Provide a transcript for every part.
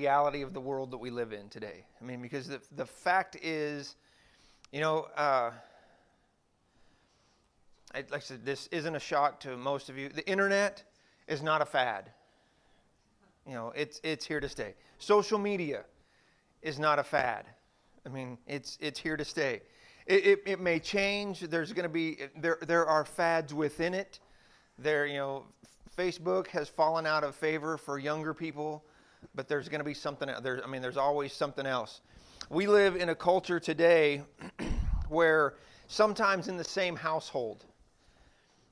reality of the world that we live in today. I mean, because the fact is, like I said, this isn't a shock to most of you. The internet is not a fad. It's here to stay. Social media is not a fad. I mean, it's here to stay. It may change. There's going to be there are fads within it. Facebook has fallen out of favor for younger people, but there's going to be something. There's always something else. We live in a culture today where sometimes in the same household,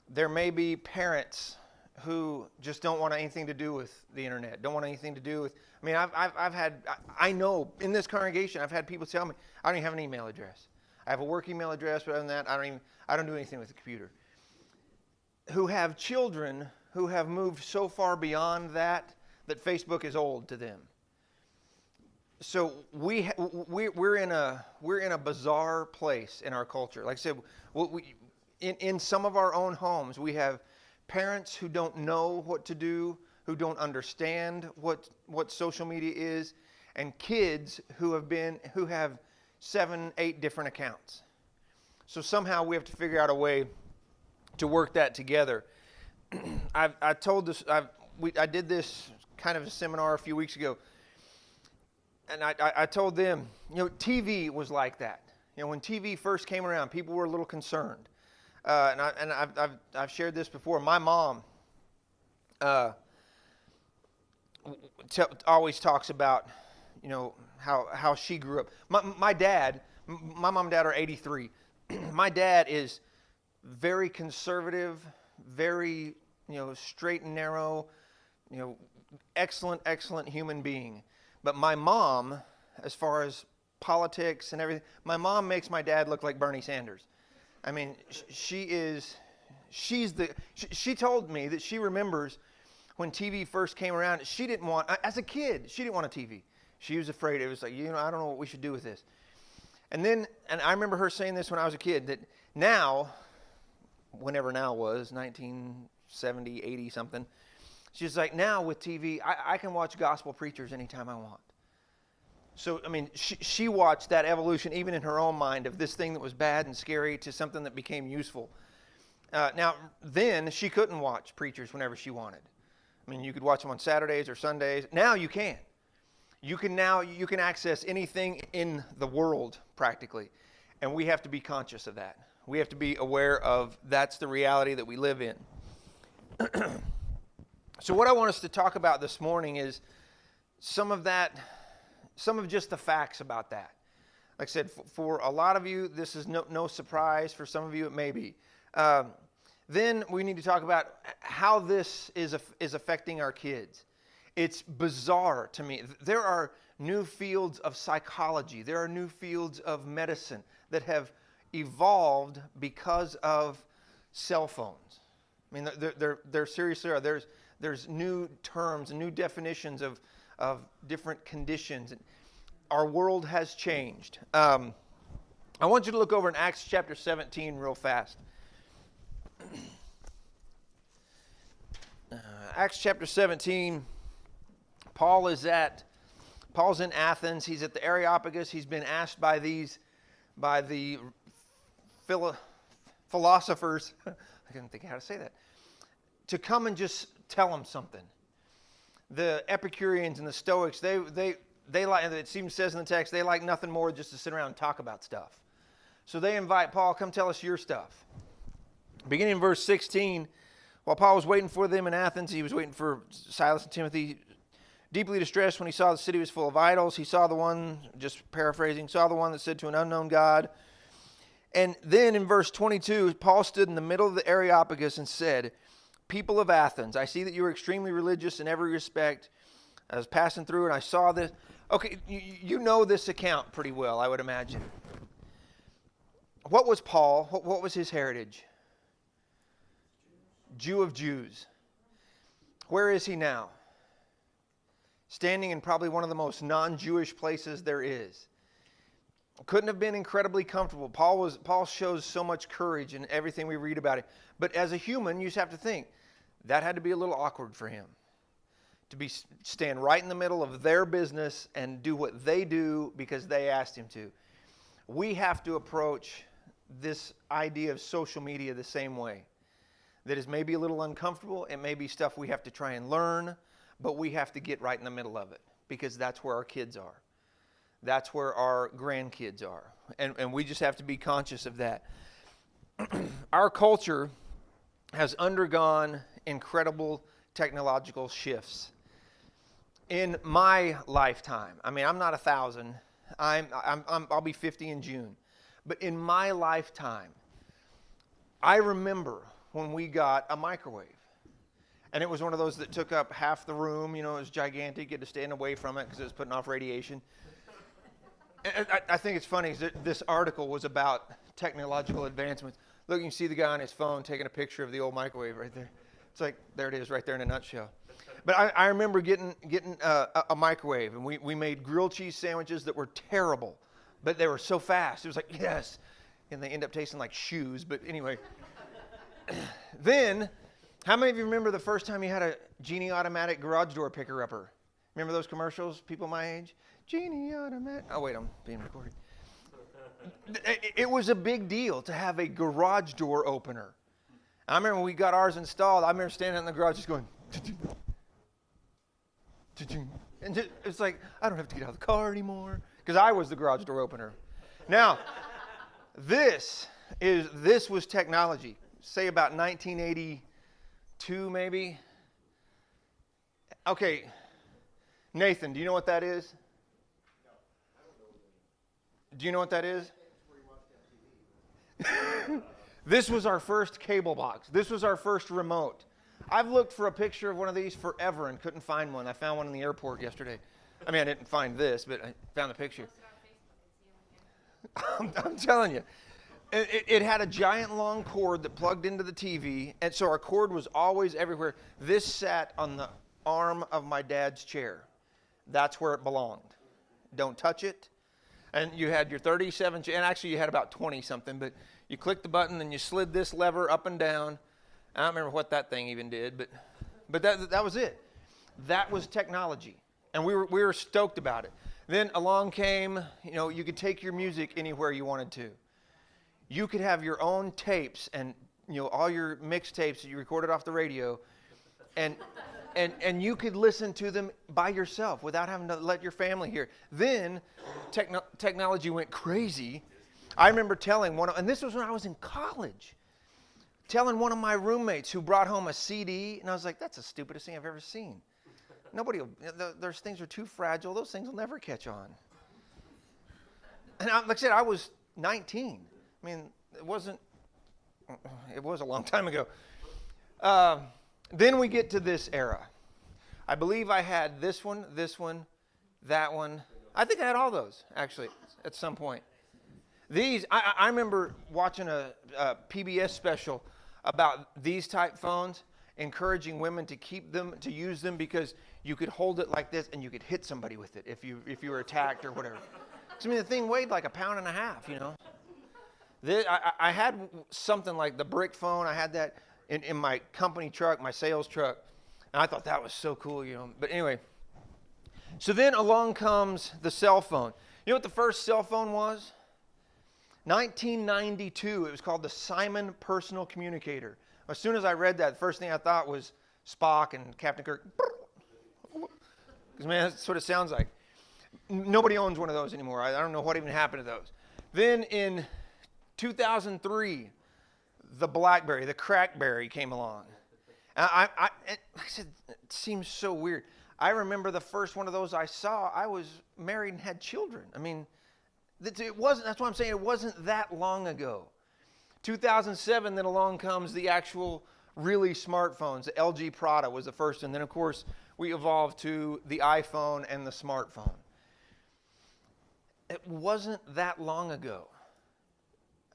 there may be parents who just don't want anything to do with the internet, don't want anything to do with. I know in this congregation, I've had people tell me, I don't even have an email address. I have a work email address, but other than that, I don't do anything with the computer. Who have children who have moved so far beyond that Facebook is old to them. So we're in a bizarre place in our culture. Like I said, in some of our own homes, we have parents who don't know what to do, who don't understand what social media is, and kids who have 7, 8 different accounts. So somehow we have to figure out a way to work that together. I did this kind of a seminar a few weeks ago, and I told them, TV was like that. When TV first came around, people were a little concerned. And I've shared this before. My mom always talks about, how she grew up. My mom and dad are 83. My dad is very conservative, very, straight and narrow, excellent human being. But my mom, as far as politics and everything, my mom makes my dad look like Bernie Sanders. I mean, she told me that she remembers when TV first came around, as a kid, she didn't want a TV. She was afraid. It was like, I don't know what we should do with this. And I remember her saying this when I was a kid, that now, whenever now was, 1970, 80 something, she's like, now with TV, I can watch gospel preachers anytime I want. So, she watched that evolution even in her own mind of this thing that was bad and scary to something that became useful. Now, then she couldn't watch preachers whenever she wanted. You could watch them on Saturdays or Sundays. Now you can. You can access anything in the world practically. And we have to be conscious of that. We have to be aware of that's the reality that we live in. So what I want us to talk about this morning is some of just the facts about that. Like I said, for a lot of you, this is no surprise. For some of you, it may be. Then we need to talk about how this is affecting our kids. It's bizarre to me. There are new fields of psychology. There are new fields of medicine that have evolved because of cell phones. There seriously are. There's new terms and new definitions of different conditions. Our world has changed. I want you to look over in Acts chapter 17 real fast. Acts chapter 17, Paul's in Athens. He's at the Areopagus. He's been asked by the philosophers, I couldn't think how to say that, to come and just tell him something. The Epicureans and the Stoics, they like, it says in the text, they like nothing more just to sit around and talk about stuff. So they invite Paul, come tell us your stuff. Beginning in verse 16, while Paul was waiting for them in Athens, he was waiting for Silas and Timothy. Deeply distressed when he saw the city was full of idols, he saw the one, just paraphrasing, saw the one that said to an unknown God. And then in verse 22, Paul stood in the middle of the Areopagus and said, "People of Athens, I see that you are extremely religious in every respect. I was passing through and I saw this." Okay, you know this account pretty well, I would imagine. What was Paul? What was his heritage? Jew of Jews. Where is he now? Standing in probably one of the most non-Jewish places there is. Couldn't have been incredibly comfortable. Paul shows so much courage in everything we read about it. But as a human, you just have to think, that had to be a little awkward for him. to stand right in the middle of their business and do what they do because they asked him to. We have to approach this idea of social media the same way. That is maybe a little uncomfortable. It may be stuff we have to try and learn, but we have to get right in the middle of it because that's where our kids are. That's where our grandkids are. And we just have to be conscious of that. Our culture has undergone incredible technological shifts. In my lifetime, I mean, I'm not 1,000. I'll be 50 in June. But in my lifetime, I remember when we got a microwave. And it was one of those that took up half the room. You know, it was gigantic. You had to stand away from it because it was putting off radiation. And I think it's funny that this article was about technological advancements. Look, you can see the guy on his phone taking a picture of the old microwave right there. It's like, there it is right there in a nutshell. But I remember getting a microwave, and we made grilled cheese sandwiches that were terrible, but they were so fast. It was like, yes. And they end up tasting like shoes. But anyway. Then, how many of you remember the first time you had a Genie automatic garage door picker-upper? Remember those commercials, people my age? Genie automatic. Oh, wait, I'm being recorded. It was a big deal to have a garage door opener. I remember when we got ours installed, I remember standing in the garage just going, and it's like, I don't have to get out of the car anymore, because I was the garage door opener. Now, this was technology. Say about 1982, maybe. Okay, Nathan, do you know what that is? No, I don't know. Do you know what that is? Where you watch TV. This was our first cable box. This was our first remote. I've looked for a picture of one of these forever and couldn't find one. I found one in the airport yesterday. I mean, I didn't find this, but I found the picture. I'm telling you. It had a giant long cord that plugged into the TV, and so our cord was always everywhere. This sat on the arm of my dad's chair. That's where it belonged. Don't touch it. And you had your 37, and actually you had about 20 something, but you clicked the button and you slid this lever up and down. I don't remember what that thing even did, but that was it. That was technology, and we were stoked about it. Then along came, you could take your music anywhere you wanted to. You could have your own tapes and all your mixtapes that you recorded off the radio, and you could listen to them by yourself without having to let your family hear. Then technology went crazy. I remember telling and this was when I was in college, telling one of my roommates who brought home a CD, and I was like, that's the stupidest thing I've ever seen. Those things are too fragile. Those things will never catch on. And like I said, I was 19. I mean, it was a long time ago. Then we get to this era. I believe I had this one, that one. I think I had all those, actually, at some point. These, I remember watching a PBS special about these type phones, encouraging women to keep them, to use them, because you could hold it like this and you could hit somebody with it if you were attacked or whatever. I mean, the thing weighed like 1.5 pounds, I had something like the brick phone. I had that in my company truck, my sales truck, and I thought that was so cool, But anyway, so then along comes the cell phone. You know what the first cell phone was? 1992. It was called the Simon Personal Communicator. As soon as I read that, the first thing I thought was Spock and Captain Kirk. Because, man, that's what it sounds like. Nobody owns one of those anymore. I don't know what even happened to those. Then in 2003, the BlackBerry, the Crackberry came along. Like I said, it seems so weird. I remember the first one of those I saw, I was married and had children. I mean, that's why I'm saying it wasn't that long ago. 2007, then along comes the actual really smartphones. The LG Prada was the first, and then of course we evolved to the iPhone and the smartphone. It wasn't that long ago.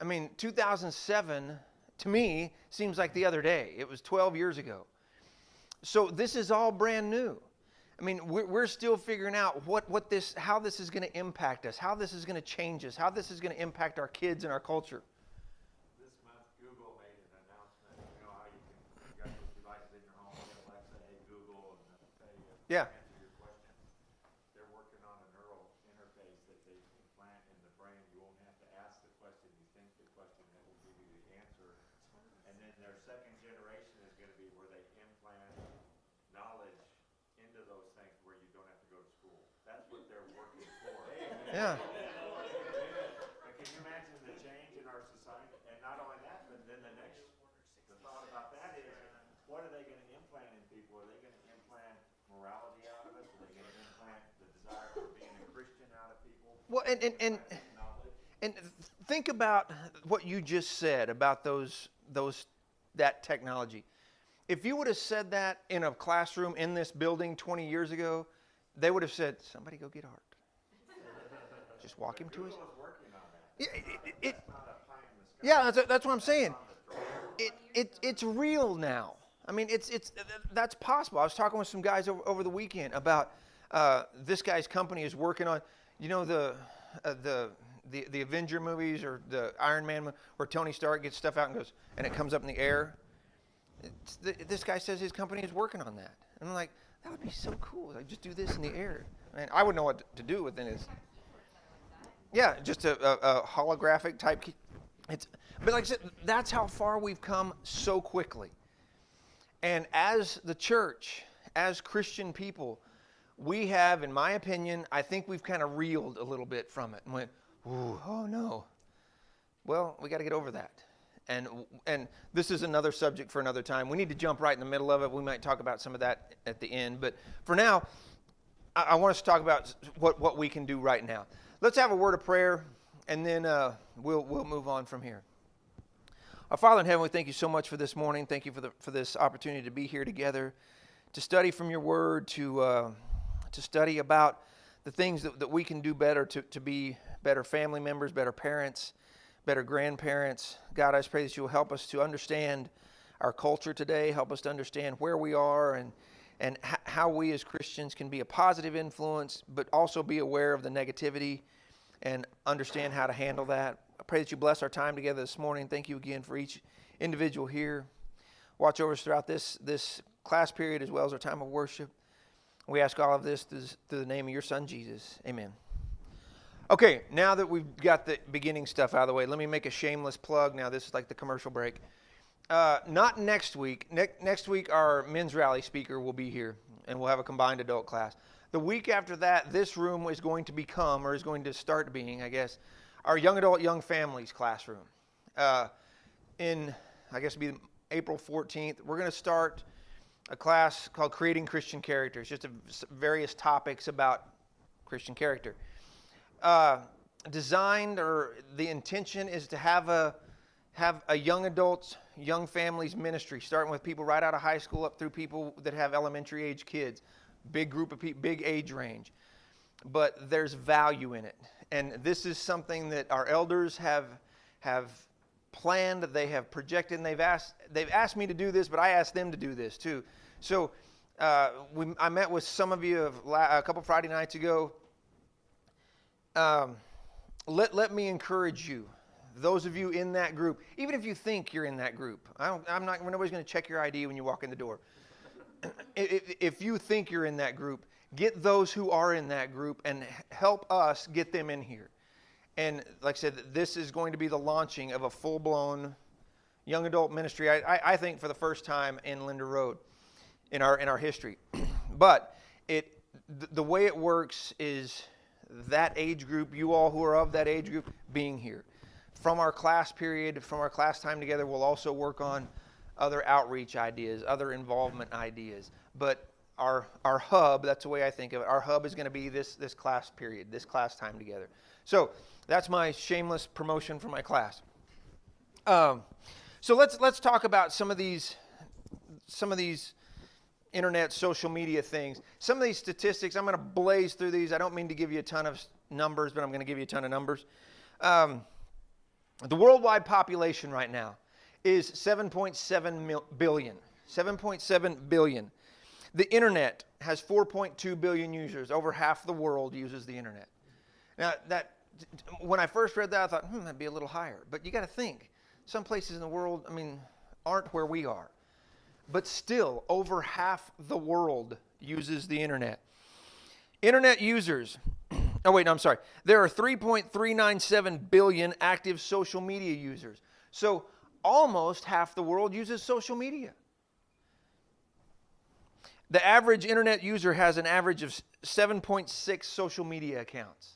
I mean, 2007, to me, seems like the other day. It was 12 years ago. So this is all brand new. I mean, we're still figuring out how this is going to impact us, how this is going to change us, how this is going to impact our kids and our culture. This month, Google made an announcement. You know how you got those devices in your home, you have Alexa, hey Google, and Yeah. answer your question, they're working on a neural interface that they implant in the brain. You won't have to ask the question, you think the question that will give you the answer. And then their second generation is going to be where they implant knowledge into those things where you don't have to go to school. That's what they're working for. Yeah. But can you imagine the change in our society? And not only that, but then the thought about that is, what are they going to implant in people? Are they going to implant morality out of us? Are they going to implant the desire for being a Christian out of people? Well, and think about what you just said about that technology. If you would have said that in a classroom in this building 20 years ago, they would have said, "Somebody go get Art. Just walk him to his." Google is working on that. That's not a pie in the sky. Yeah, that's what I'm saying. It's real now. I mean, that's possible. I was talking with some guys over the weekend about this guy's company is working on, you know, the Avenger movies or the Iron Man where Tony Stark gets stuff out and it comes up in the air. This guy says his company is working on that, and I'm like, that would be so cool. Like, just do this in the air. Man, I wouldn't know what to do with it. Yeah, just a holographic type. But like I said, that's how far we've come so quickly. And as the church, as Christian people, we have, in my opinion, I think we've kind of reeled a little bit from it and went, "Ooh, oh no." Well, we got to get over that. And this is another subject for another time. We need to jump right in the middle of it. We might talk about some of that at the end. But for now, I want us to talk about what we can do right now. Let's have a word of prayer, and then we'll move on from here. Our Father in heaven, we thank you so much for this morning. Thank you for this opportunity to be here together, to study from your word, to study about the things that we can do better to be better family members, better parents, better grandparents. God, I just pray that you will help us to understand our culture today, help us to understand where we are and how we as Christians can be a positive influence, but also be aware of the negativity and understand how to handle that. I pray that you bless our time together this morning. Thank you again for each individual here. Watch over us throughout this class period as well as our time of worship. We ask all of this through the name of your Son, Jesus. Amen. Okay, now that we've got the beginning stuff out of the way, let me make a shameless plug. Now, this is like the commercial break. Not next week. Next week, our men's rally speaker will be here, and we'll have a combined adult class. The week after that, this room is going to start being, I guess, our young adult, young families classroom. I guess it'll be April 14th. We're going to start a class called Creating Christian Characters, just various topics about Christian character. Designed, or the intention is to have a young adults, young families ministry, starting with people right out of high school up through people that have elementary age kids. Big group of people, big age range. But there's value in it. And this is something that our elders have planned, they have projected, and they've asked me to do this, but I asked them to do this too. So I met with some of you a couple Friday nights ago. Let me encourage you, those of you in that group, even if you think you're in that group. Nobody's going to check your ID when you walk in the door. If you think you're in that group, get those who are in that group and help us get them in here. And like I said, this is going to be the launching of a full-blown young adult ministry, I think for the first time in Linder Road in our history. But the way it works is that age group, you all who are of that age group, being here. From our class period, from our class time together, we'll also work on other outreach ideas, other involvement ideas. But our hub, that's the way I think of it, our hub is going to be this class period, this class time together. So that's my shameless promotion for my class. So let's talk about some of these internet, social media things. Some of these statistics, I'm going to blaze through these. I don't mean to give you a ton of numbers, but I'm going to give you a ton of numbers. The worldwide population right now is 7.7 billion. 7.7 billion. The internet has 4.2 billion users. Over half the world uses the internet. Now, when I first read that, I thought, that'd be a little higher. But you got to think, some places in the world, aren't where we are. But still, over half the world uses the internet. Internet users. Oh, wait, no, I'm sorry. There are 3.397 billion active social media users. So almost half the world uses social media. The average internet user has an average of 7.6 social media accounts.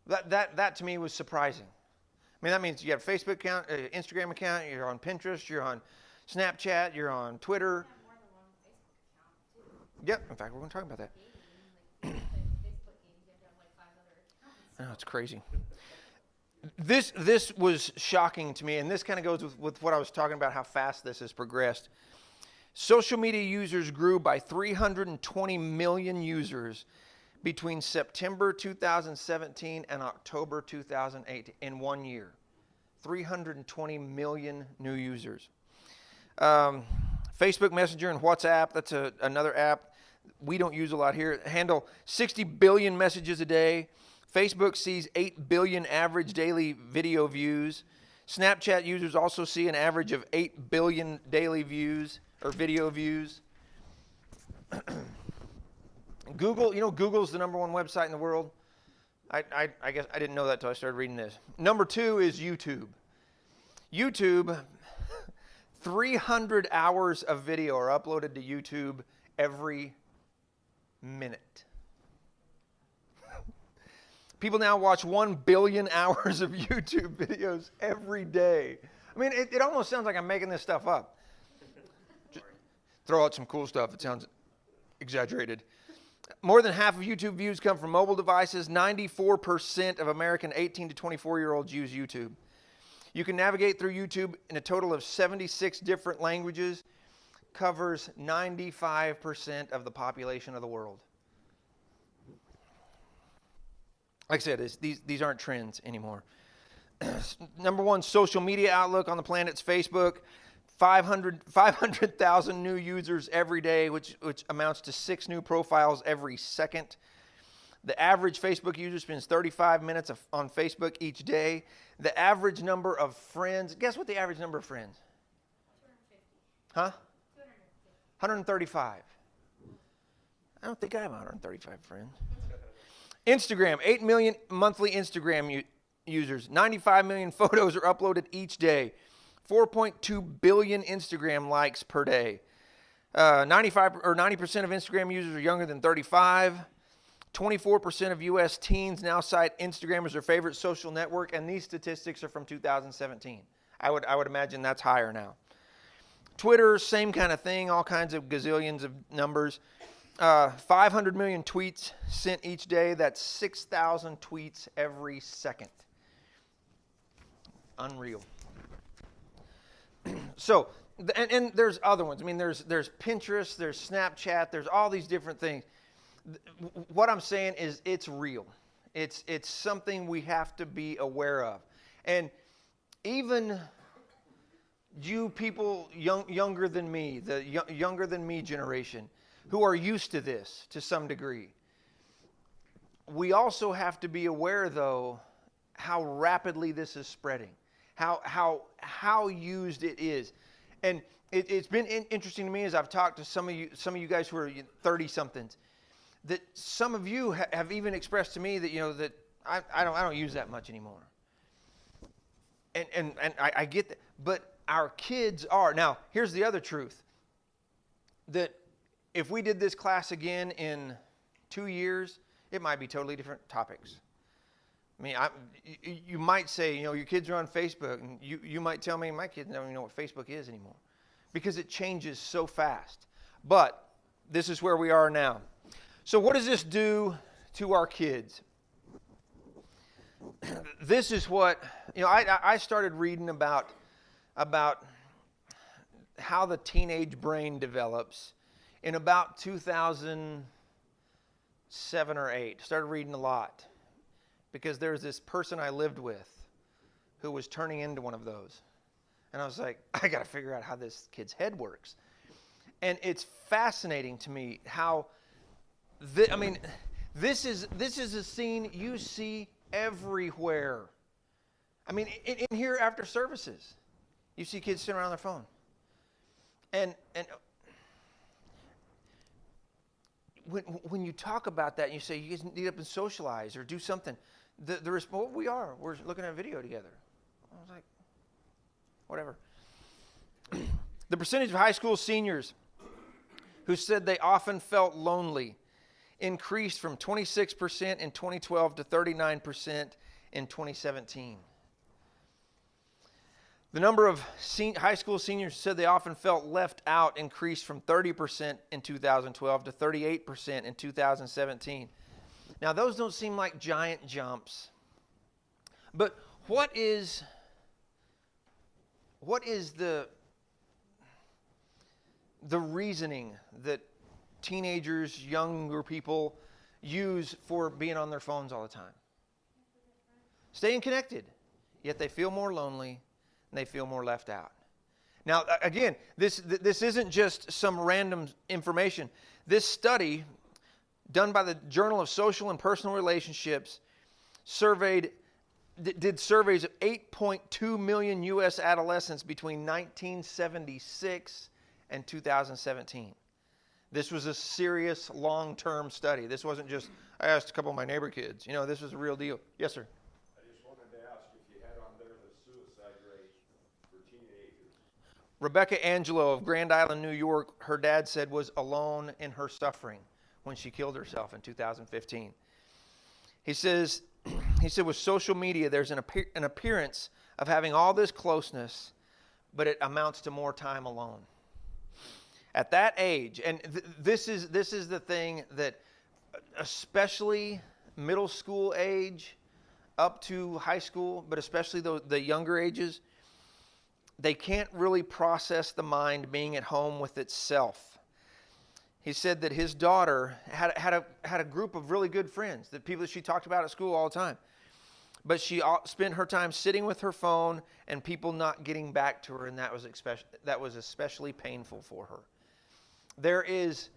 That to me was surprising. I mean, that means you have a Facebook account, Instagram account, you're on Pinterest, you're on Snapchat, you're on Twitter. More than one Facebook account, too. Yep, in fact, we're going to talk about that. Like, Facebook games, you have to have like 5 other accounts. I know, it's crazy. This was shocking to me, and this kind of goes with what I was talking about, how fast this has progressed. Social media users grew by 320 million users between September 2017 and October 2008 in 1 year. 320 million new users. Facebook Messenger and WhatsApp, that's another app we don't use a lot here, handle 60 billion messages a day. Facebook sees 8 billion average daily video views. Snapchat users also see an average of 8 billion daily views or video views. Google, Google's the number one website in the world. I guess I didn't know that until I started reading this. Number 2 is YouTube. YouTube, 300 hours of video are uploaded to YouTube every minute. People now watch 1 billion hours of YouTube videos every day. I mean, it almost sounds like I'm making this stuff up. Just throw out some cool stuff. It sounds exaggerated. More than half of YouTube views come from mobile devices. 94% of American 18 to 24-year-olds use YouTube. You can navigate through YouTube in a total of 76 different languages. Covers 95% of the population of the world. Like I said, these aren't trends anymore. Number 1 social media outlook on the planet's Facebook. 500,000 new users every day, which amounts to 6 new profiles every second. The average Facebook user spends 35 minutes on Facebook each day. The average number of friends, guess what the average number of friends? 250. Huh? 250. 135. I don't think I have 135 friends. Instagram, 8 million monthly Instagram users. 95 million photos are uploaded each day. 4.2 billion Instagram likes per day. 90% of Instagram users are younger than 35. 24% of U.S. teens now cite Instagram as their favorite social network, and these statistics are from 2017. I would imagine that's higher now. Twitter, same kind of thing, all kinds of gazillions of numbers. 500 million tweets sent each day. That's 6,000 tweets every second. Unreal. So, and there's other ones. I mean, there's Pinterest, there's Snapchat, there's all these different things. What I'm saying is it's real. It's something we have to be aware of. And even you people younger than me, the younger than me generation, who are used to this to some degree, we also have to be aware, though, how rapidly this is spreading, how used it is. And it's been interesting to me as I've talked to some of you guys who are 30-somethings, that some of you have even expressed to me that, that I don't use that much anymore. And I get that. But our kids are. Now, here's the other truth. That if we did this class again in 2 years, it might be totally different topics. I mean, you might say, your kids are on Facebook, and you might tell me, my kids don't even know what Facebook is anymore, because it changes so fast. But this is where we are now. So what does this do to our kids? This is what, I started reading about how the teenage brain develops in about 2007 or 8. Started reading a lot because there's this person I lived with who was turning into one of those. And I was like, I got to figure out how this kid's head works. And it's fascinating to me how, this is a scene you see everywhere. I mean, in here after services, you see kids sitting around their phone. And when you talk about that and you say you guys need to get up and socialize or do something, the response, well, we're looking at a video together. I was like, whatever. The percentage of high school seniors who said they often felt lonely increased from 26% in 2012 to 39% in 2017. The number of high school seniors who said they often felt left out increased from 30% in 2012 to 38% in 2017. Now, those don't seem like giant jumps. But what is the reasoning that teenagers, younger people use for being on their phones all the time? Staying connected, yet they feel more lonely and they feel more left out. Now, again, this isn't just some random information. This study, done by the Journal of Social and Personal Relationships, did surveys of 8.2 million U.S. adolescents between 1976 and 2017. This was a serious long-term study. This wasn't just, I asked a couple of my neighbor kids. This was a real deal. Yes, sir. I just wanted to ask if you had on there the suicide rate for teenagers. Rebecca Angelo of Grand Island, New York, her dad said was alone in her suffering when she killed herself in 2015. He said with social media, there's an appearance of having all this closeness, but it amounts to more time alone. At that age, and this is the thing that especially middle school age up to high school, but especially the younger ages, they can't really process the mind being at home with itself. He said that his daughter had a group of really good friends, the people that she talked about at school all the time. But she spent her time sitting with her phone and people not getting back to her, and that was especially painful for her. There is,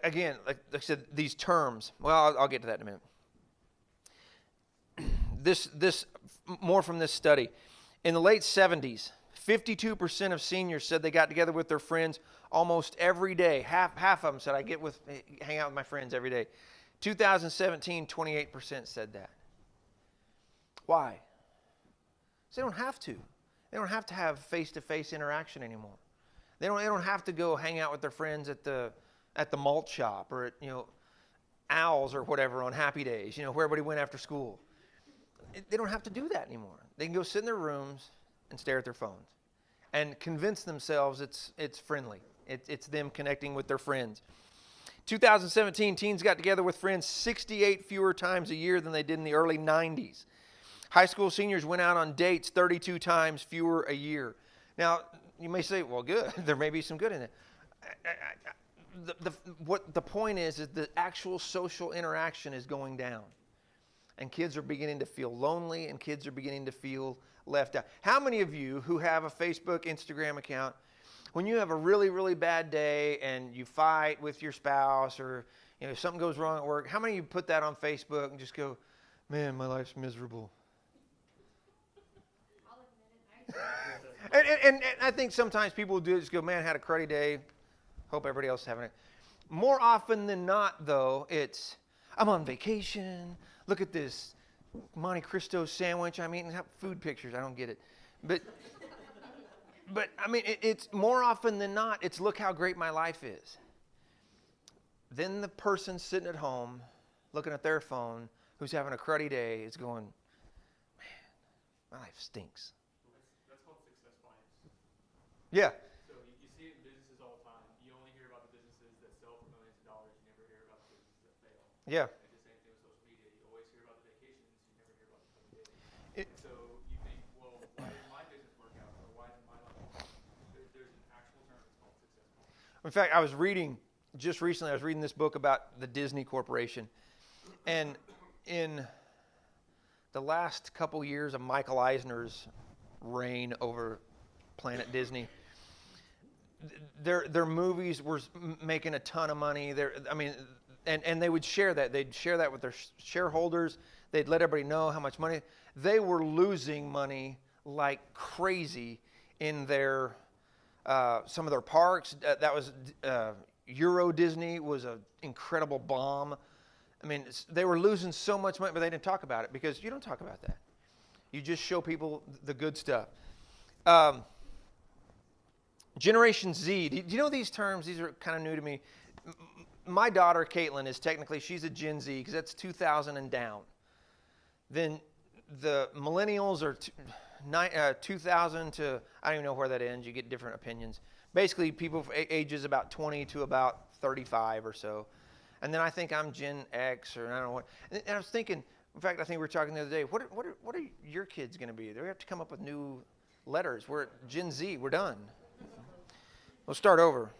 again, like I said, these terms. Well, I'll get to that in a minute. This more from this study. In the late 70s, 52% of seniors said they got together with their friends almost every day. Half of them said, hang out with my friends every day. 2017, 28% said that. Why? Because they don't have to. They don't have to have face-to-face interaction anymore. They don't have to go hang out with their friends at the malt shop or at Owls or whatever on happy days, where everybody went after school. They don't have to do that anymore. They can go sit in their rooms and stare at their phones and convince themselves it's friendly. It's them connecting with their friends. 2017, teens got together with friends 68 fewer times a year than they did in the early 90s. High school seniors went out on dates 32 times fewer a year. Now, you may say, well, good. There may be some good in it. What the point is the actual social interaction is going down. And kids are beginning to feel lonely, and kids are beginning to feel left out. How many of you who have a Facebook, Instagram account, when you have a really, really bad day and you fight with your spouse or something goes wrong at work, how many of you put that on Facebook and just go, man, my life's miserable? I'll admit it. And I think sometimes people do just go, man, I had a cruddy day. Hope everybody else is having it. More often than not, though, it's, I'm on vacation. Look at this Monte Cristo sandwich I'm eating. Food pictures, I don't get it. But I mean, it's more often than not, it's look how great my life is. Then the person sitting at home, looking at their phone, who's having a cruddy day, is going, man, my life stinks. That's called success bias. Yeah. So you see it in businesses all the time. You only hear about the businesses that sell for millions of dollars. You never hear about the businesses that fail. Yeah. And the same thing with social media. You always hear about the vacations. You never hear about the funny days. So you think, well, why didn't my business work out? Or why didn't my life work out? There's an actual term. It's called success bias. In fact, I was reading, just recently, I was reading this book about the Disney Corporation. And in the last couple years of Michael Eisner's reign over Planet Disney, their movies were making a ton of money. And they would share that. They'd share that with their shareholders. They'd let everybody know how much money. They were losing money like crazy in their some of their parks. That was Euro Disney was an incredible bomb. I mean, they were losing so much money, but they didn't talk about it because you don't talk about that. You just show people the good stuff. Generation Z. Do you know these terms? These are kind of new to me. My daughter, Caitlin, is technically, she's a Gen Z because that's 2000 and down. Then the millennials are 2000 to, I don't even know where that ends. You get different opinions. Basically, people ages about 20 to about 35 or so. And then I think I'm Gen X, or I don't know what. And I was thinking, in fact, I think we were talking the other day, what are your kids going to be? They have to come up with new letters. We're at Gen Z. We're done. We'll start over.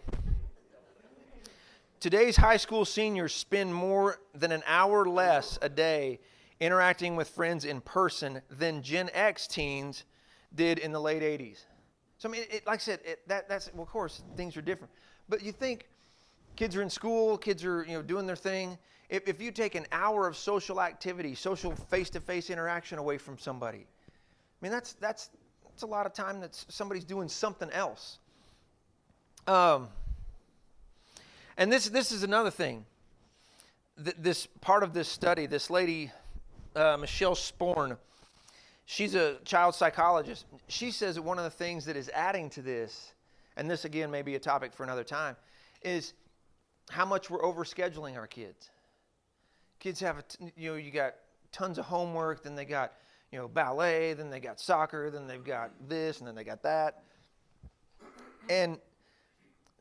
Today's high school seniors spend more than an hour less a day interacting with friends in person than Gen X teens did in the late 80s. So, I mean, like I said, that's well, of course, things are different. But you think kids are in school, kids are doing their thing. If you take an hour of social activity, social face-to-face interaction away from somebody, I mean, that's a lot of time that somebody's doing something else. And this is another thing. This part of this study, this lady, Michelle Sporn, she's a child psychologist. She says that one of the things that is adding to this, and this again may be a topic for another time, is how much we're overscheduling our kids. Kids have, you got tons of homework, then they got, ballet, then they got soccer, then they've got this, and then they got that. And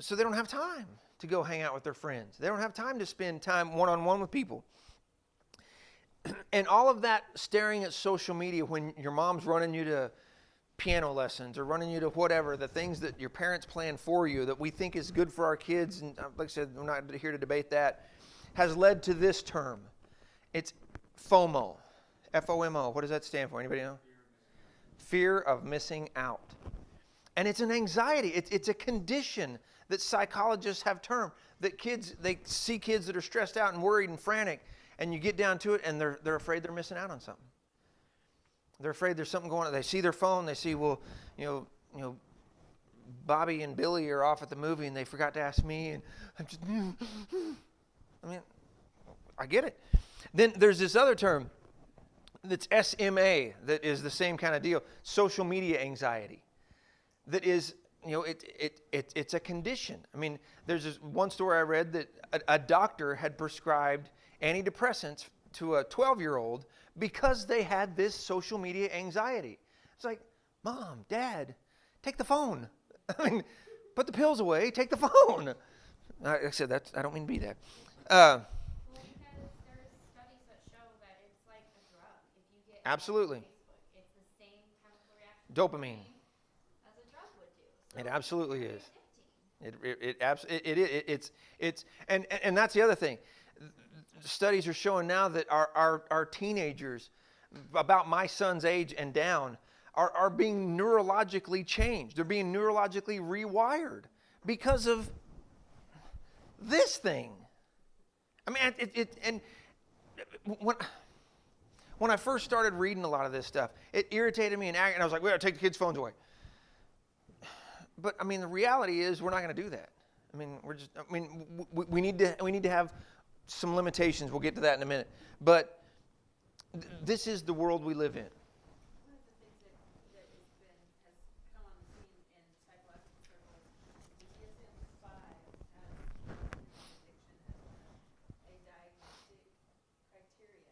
so they don't have time to go hang out with their friends. They don't have time to spend time one-on-one with people. And all of that staring at social media when your mom's running you to piano lessons or running you to whatever, the things that your parents plan for you that we think is good for our kids, and like I said, we're not here to debate that, has led to this term. It's FOMO. F-O-M-O. What does that stand for? Anybody know? Fear of missing out. And it's an anxiety. It's a condition that psychologists have termed. That they see kids that are stressed out and worried and frantic, and you get down to it, and they're afraid they're missing out on something. They're afraid there's something going on. They see their phone. They see, Bobby and Billy are off at the movie, and they forgot to ask me. And I'm just, I mean, I get it. Then there's this other term that's SMA that is the same kind of deal. Social media anxiety. That is, it's a condition. I mean, there's this one story I read that a doctor had prescribed antidepressants to a 12-year-old because they had this social media anxiety. It's like, Mom, Dad, take the phone. I mean, put the pills away, take the phone. Like I said, I don't mean to be that. Well, because there's studies that show that it's like a drug. If you get Absolutely. on Facebook, it's the same chemical reaction Dopamine. as a drug would do. So It absolutely is. addicting. It's and that's the other thing. Studies are showing now that our teenagers, about my son's age and down, are being neurologically changed. They're being neurologically rewired because of this thing. I mean, and when I first started reading a lot of this stuff, it irritated me and I was like, we got to take the kids' phones away. But I mean, the reality is we're not going to do that. I mean, we need to have some limitations. We'll get to that in a minute. But this is the world we live in. One of the things that has come on the scene in psychological circles is the DSM-5 has addiction as a diagnostic criteria,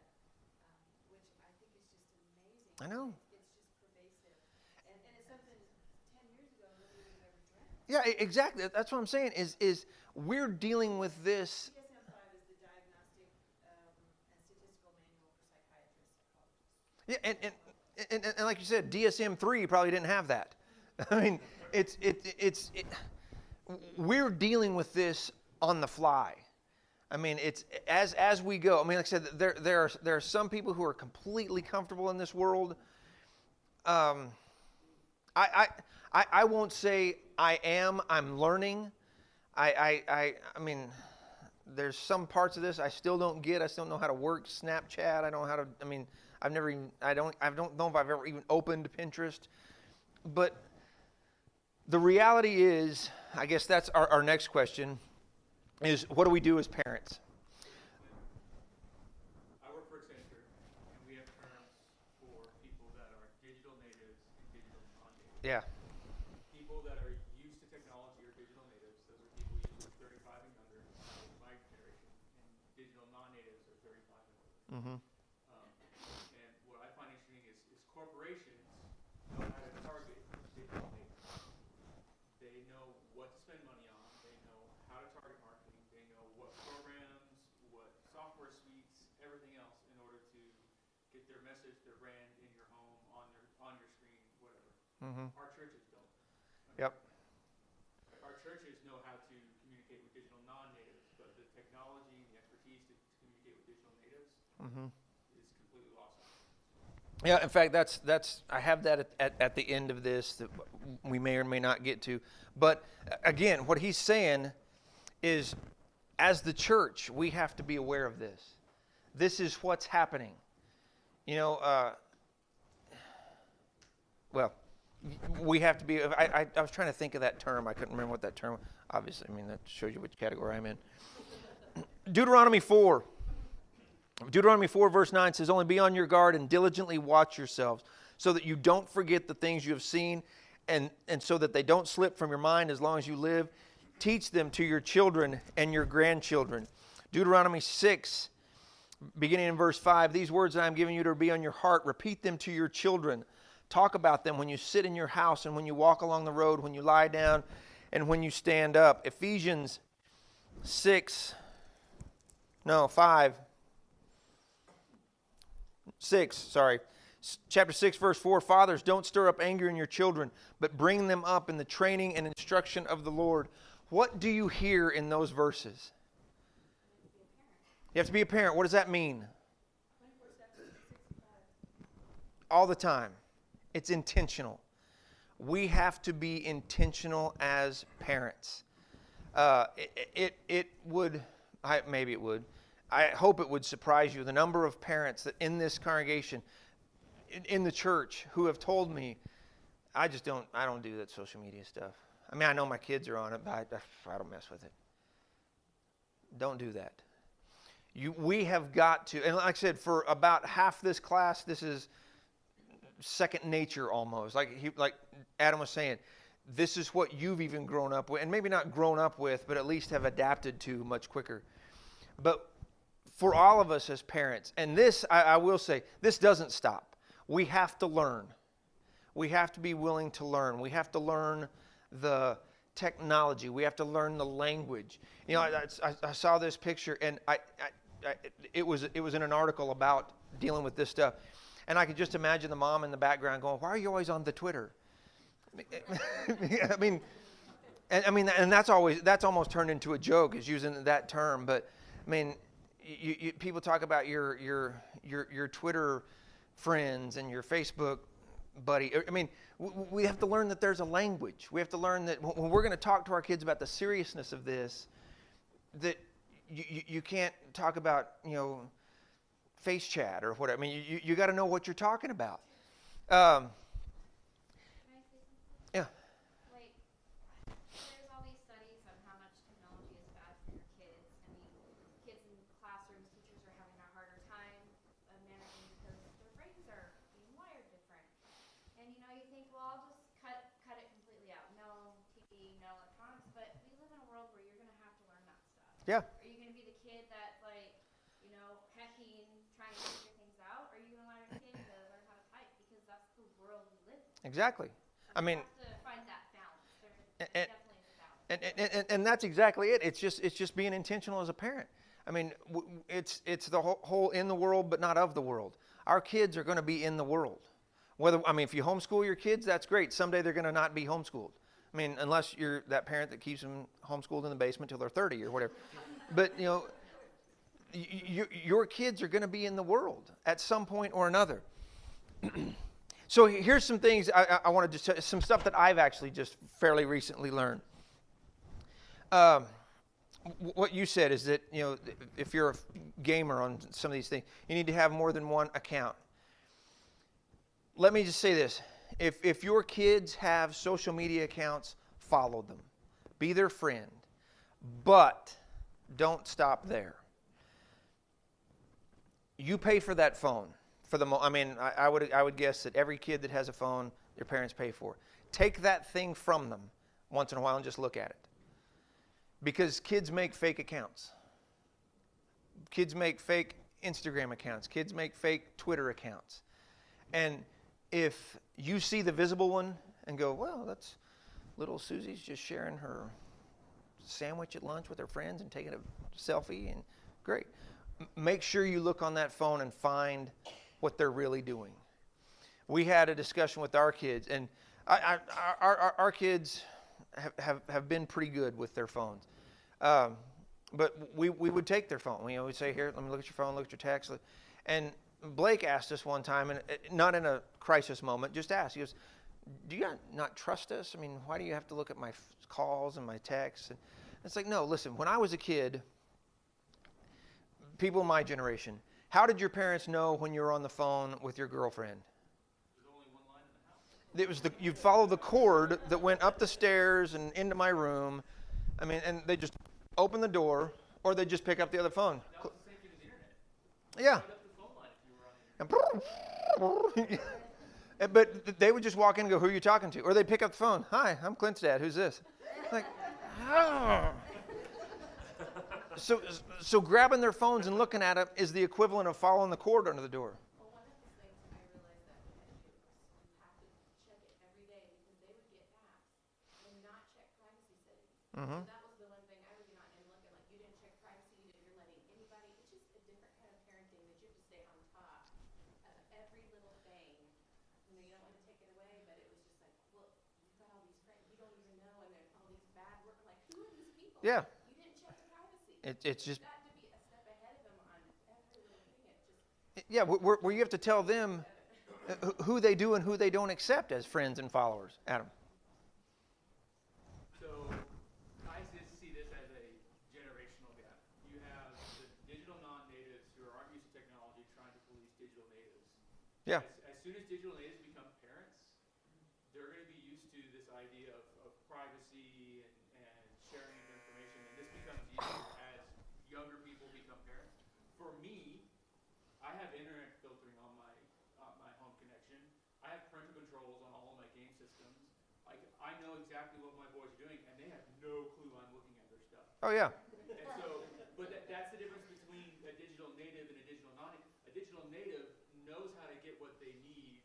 which I think is just amazing. I know. It's just pervasive. And it's something 10 years ago nobody would have ever dreamt. Yeah, exactly. That's what I'm saying is we're dealing with this. DSM-5 is the Diagnostic and Statistical Manual for Psychiatrists, Psychologists. Yeah, and like you said, DSM-3 probably didn't have that. I mean, we're dealing with this on the fly. I mean, it's as we go. I mean, like I said, there are some people who are completely comfortable in this world. I won't say I am. I'm learning. I mean, there's some parts of this I still don't get. I still don't know how to work Snapchat. I don't know how to. I mean, I don't know if I've ever even opened Pinterest. But the reality is, I guess that's our next question. is what do we do as parents? I work for Accenture, and we have terms for people that are digital natives and digital non-natives. Yeah. People that are used to technology are digital natives. Those are people usually 35 and younger, my generation, and digital non-natives are 35 and older. Mm-hmm. And what I find interesting is corporations know how to target digital natives. They know what to spend money on. They know how to target marketing. They know what programs, what software suites, everything else in order to get their message, their brand in your home, on your screen, whatever. Mm-hmm. Our churches don't. Yep. Our churches know how to communicate with digital non-natives, but the technology and the expertise to communicate with digital natives Mm-hmm. is completely lost on us. Yeah, in fact, that's I have that at the end of this that we may or may not get to. But again, what he's saying is, as the church, we have to be aware of this. This is what's happening. You know, well, we have to be. I was trying to think of that term. I couldn't remember what that term. Obviously, I mean that shows you which category I'm in. Deuteronomy 4. Deuteronomy 4 verse 9 says, "Only be on your guard and diligently watch yourselves, so that you don't forget the things you have seen, and so that they don't slip from your mind as long as you live. Teach them to your children and your grandchildren." Deuteronomy 6, beginning in verse 5, "These words that I am giving you to be on your heart, repeat them to your children. Talk about them when you sit in your house and when you walk along the road, when you lie down and when you stand up." Ephesians 5, chapter 6, verse 4, "Fathers, don't stir up anger in your children, but bring them up in the training and instruction of the Lord." What do you hear in those verses? You have to be a parent. What does that mean? All the time. It's intentional. We have to be intentional as parents. Maybe it would. I hope it would surprise you the number of parents that in this congregation, in the church, who have told me, I don't do that social media stuff. I mean, I know my kids are on it, but I don't mess with it. Don't do that. We have got to, and like I said, for about half this class, this is second nature almost. Like Adam was saying, this is what you've even grown up with, and maybe not grown up with, but at least have adapted to much quicker. But for all of us as parents, and this, I will say, this doesn't stop. We have to learn. We have to be willing to learn. We have to learn the technology. We have to learn the language. You know, I saw this picture, and it was in an article about dealing with this stuff, and I could just imagine the mom in the background going, "Why are you always on the Twitter?" and that's almost turned into a joke, is using that term. But I mean, people talk about your Twitter friends and your Facebook buddy. I mean, we have to learn that there's a language. We have to learn that when we're going to talk to our kids about the seriousness of this, that you can't talk about, face chat or whatever. I mean, you got to know what you're talking about. Can I say something? Yeah. Like, there's all these studies on how much technology is bad for your kids. I mean, kids in classrooms, teachers are having a harder time managing because their brains are being wired different. And you think, well, I'll just cut it completely out. No TV, no electronics. But we live in a world where you're going to have to learn that stuff. Yeah. Are you going to be the kid that's hecking, trying to figure things out? Or are you going to allow your kid to learn how to type? Because that's the world we live in. Exactly. I mean, You have to find that balance. There definitely is a balance. and that's exactly it. It's just being intentional as a parent. I mean, it's the whole in the world, but not of the world. Our kids are going to be in the world. If you homeschool your kids, that's great. Someday they're going to not be homeschooled. I mean, unless you're that parent that keeps them homeschooled in the basement till they're 30 or whatever. But your kids are going to be in the world at some point or another. So here's some things I want to just some stuff that I've actually just fairly recently learned. What you said is that if you're a gamer on some of these things, you need to have more than one account. Let me just say this: if your kids have social media accounts, follow them, be their friend, but don't stop there. You pay for that phone. I would guess that every kid that has a phone, their parents pay for. Take that thing from them once in a while and just look at it. Because kids make fake accounts. Kids make fake Instagram accounts. Kids make fake Twitter accounts. And if you see the visible one and go, well, that's little Susie's just sharing her sandwich at lunch with her friends and taking a selfie, and great. Make sure you look on that phone and find what they're really doing. We had a discussion with our kids, and our kids have been pretty good with their phones. But we would take their phone. We would say, here, let me look at your phone, look at your text. And Blake asked us one time, and not in a crisis moment, just asked. He goes, do you not trust us? I mean, why do you have to look at my calls and my texts? And it's like, no, listen, when I was a kid, people in my generation, how did your parents know when you were on the phone with your girlfriend? There's only one line in the house. It was you'd follow the cord that went up the stairs and into my room. I mean, and they just open the door, or they just pick up the other phone. That was the same thing with the internet. Yeah. Light up the phone line if you were on the internet. But they would just walk in and go, who are you talking to? Or they'd pick up the phone. Hi, I'm Clint's dad. Who's this? Like, oh. So grabbing their phones and looking at it is the equivalent of following the cord under the door. Well, one of the things I realized that we had to do was you have to check it every day because they would get apps and not check privacy settings. Mm-hmm. So that was the one thing I would get on and look at, like, you didn't check privacy, you're letting anybody, it's just a different kind of parenting that you have to stay on top of every little thing. You don't want to take it away, but it was just like, well, you've got all these friends, you don't even know, and then all these bad work, like, who are these people? Yeah. You didn't check the privacy. It's just, Got to be a step ahead of them on every little thing. It just yeah, where you have to tell them who they do and who they don't accept as friends and followers. Adam. So I just see this as a generational gap. You have the digital non-natives who aren't used to technology trying to police digital natives. Yeah. As soon as digital natives become parents, they're going to be used to this idea of privacy and sharing of information, and this becomes easier as younger people become parents. For me, I have internet filtering on my home connection. I have parental controls on all of my game systems. Like, I know exactly what my boys are doing, and they have no clue I'm looking at their stuff. Oh, yeah. And so, but that's the difference between a digital native and a digital non-native. A digital native knows how to get what they need.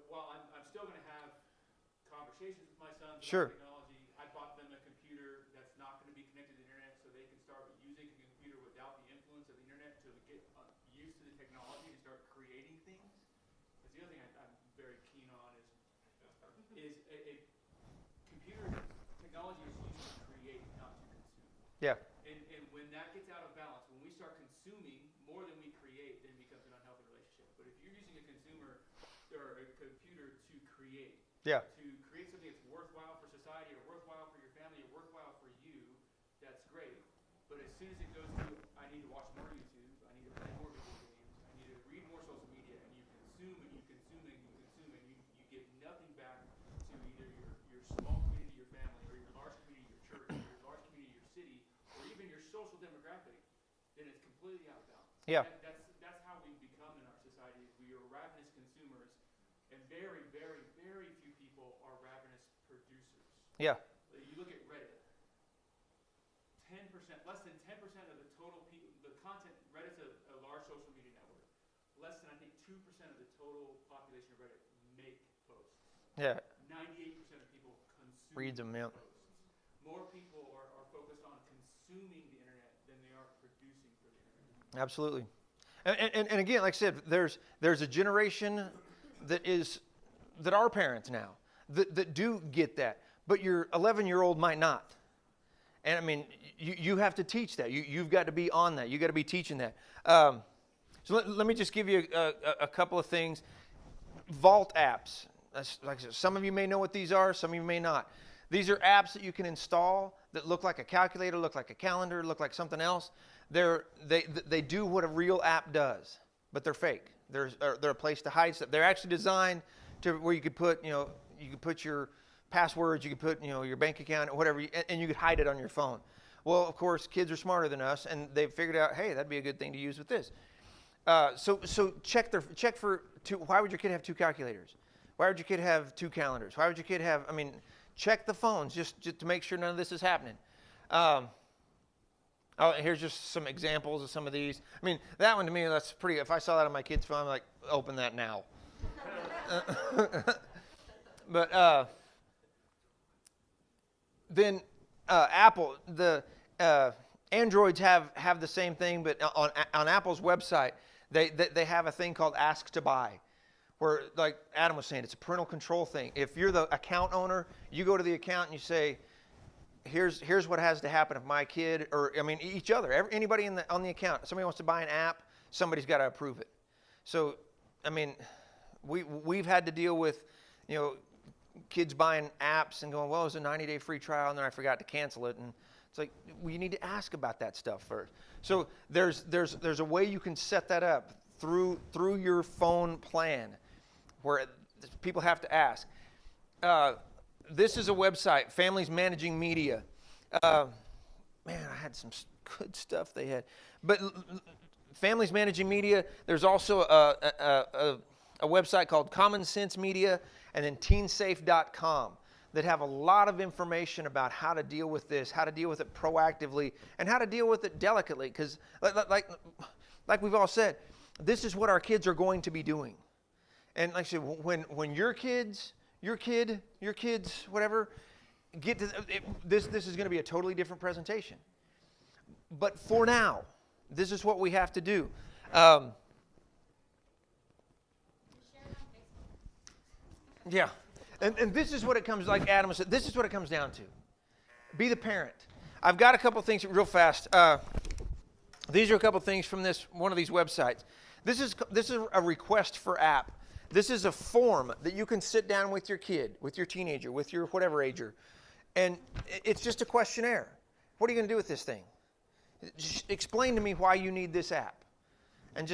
While I'm still going to have conversations with my sons Sure. about technology, I bought them a computer that's not going to be connected to the internet, so they can start using a computer without the influence of the internet to get used to the technology and start creating things. Because the other thing I'm very keen on is a computer technology is used to create, not to consume. Yeah. And when that gets out of balance, when we start consuming more than we create, then it becomes an unhealthy relationship. But if you're using a consumer or a computer to create, Yeah. to create something that's worthwhile for society or worthwhile for your family or worthwhile for you, that's great. But as soon as it goes to, I need to watch more YouTube, I need to play more video games, I need to read more social media, and you consume and you consume and you consume and you give nothing back to either your small community, your family, or your large community, your church, or your large community, your city, or even your social demographic, then it's completely out of balance. Yeah. That's how we've become in our society. We are ravenous consumers, and very, very, very few people are ravenous producers. Yeah. You look at Reddit. 10%, less than 10% of the total people, the content, Reddit's a large social media network. Less than, I think, 2% of the total population of Reddit make posts. Yeah. 98% of people consume Reads them, yeah. posts. More people are focused on consuming the internet than they are producing for the internet. Absolutely. And again, like I said, there's a generation that are parents now that do get that, but your 11-year-old might not. And I mean, you have to teach that. You've got to be on that. You've got to be teaching that. So let me just give you a couple of things. Vault apps. Like I said, some of you may know what these are. Some of you may not. These are apps that you can install that look like a calculator, look like a calendar, look like something else. They do what a real app does, but they're fake. They're a place to hide stuff. They're actually designed to where you could put your passwords, you could put your bank account, whatever, and you could hide it on your phone. Well, of course, kids are smarter than us, and they've figured out, hey, that'd be a good thing to use with this. So check for two. Why would your kid have two calculators? Why would your kid have two calendars? Why would your kid have? I mean, check the phones just to make sure none of this is happening. Here's just some examples of some of these. I mean, that one to me, that's pretty. If I saw that on my kid's phone, I'm like, open that now. But then Apple, the Androids have the same thing, but on Apple's website, they have a thing called Ask to Buy, where, like Adam was saying, it's a parental control thing. If you're the account owner, you go to the account and you say, here's what has to happen if my kid, or I mean each other, anybody on the account, somebody wants to buy an app, somebody's got to approve it. So, I mean, we've had to deal with, kids buying apps and going, well, it was a 90-day free trial, and then I forgot to cancel it, and it's like, well, you need to ask about that stuff first. So there's a way you can set that up through your phone plan, where people have to ask. This is a website, Families Managing Media. Man, I had some good stuff they had. But Families Managing Media, there's also a website called Common Sense Media, and then teensafe.com that have a lot of information about how to deal with this, how to deal with it proactively, and how to deal with it delicately. Because like we've all said, this is what our kids are going to be doing. And like I said, when your kids, whatever, get to this is going to be a totally different presentation. But for now, this is what we have to do. Yeah. And this is what it comes, like Adam said, this is what it comes down to. Be the parent. I've got a couple things real fast. These are a couple things from one of these websites. This is a request for app. This is a form that you can sit down with your kid, with your teenager, with your whatever ager, and it's just a questionnaire. What are you going to do with this thing? Just explain to me why you need this app. And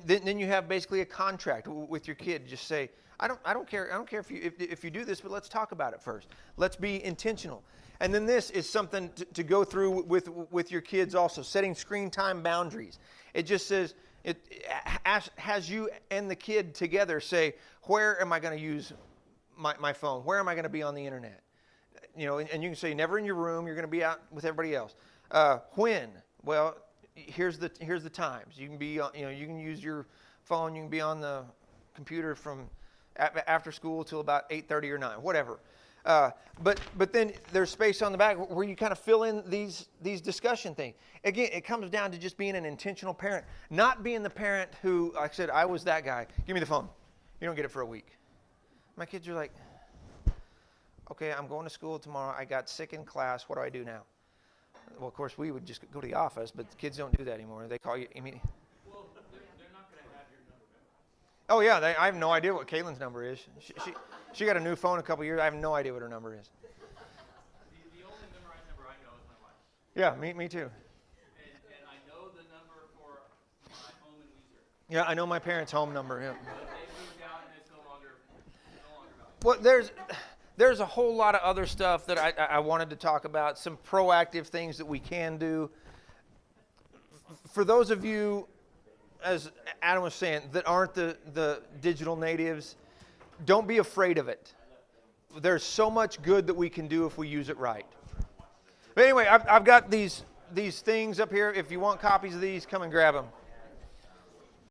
then you have basically a contract with your kid. Just say, I don't care if you do this, but let's talk about it first. Let's be intentional. And then this is something to go through with your kids also, setting screen time boundaries. It just says, it has you and the kid together say, where am I going to use my phone? Where am I going to be on the internet? And you can say, never in your room. You're going to be out with everybody else. When? Well, here's the times. You can be, you can use your phone. You can be on the computer from after school till about 8:30 or 9, whatever. But then there's space on the back where you kind of fill in these discussion things. Again, it comes down to just being an intentional parent, not being the parent who, like I said, I was that guy. Give me the phone. You don't get it for a week. My kids are like, okay, I'm going to school tomorrow. I got sick in class. What do I do now? Well, of course, we would just go to the office, but the kids don't do that anymore. They call you immediately. Well, they're not going to have your number memorized. Oh, yeah. I have no idea what Kaylin's number is. She got a new phone a couple years. I have no idea what her number is. The only memorized number I know is my wife's. Yeah, me too. And I know the number for my home in Weezer. Yeah, I know my parents' home number. Yeah. But they moved out and it's no longer valuable. Well, there's a whole lot of other stuff that I wanted to talk about, some proactive things that we can do. For those of you, as Adam was saying, that aren't the digital natives, don't be afraid of it. There's so much good that we can do if we use it right. But anyway, I've got these things up here. If you want copies of these, come and grab them.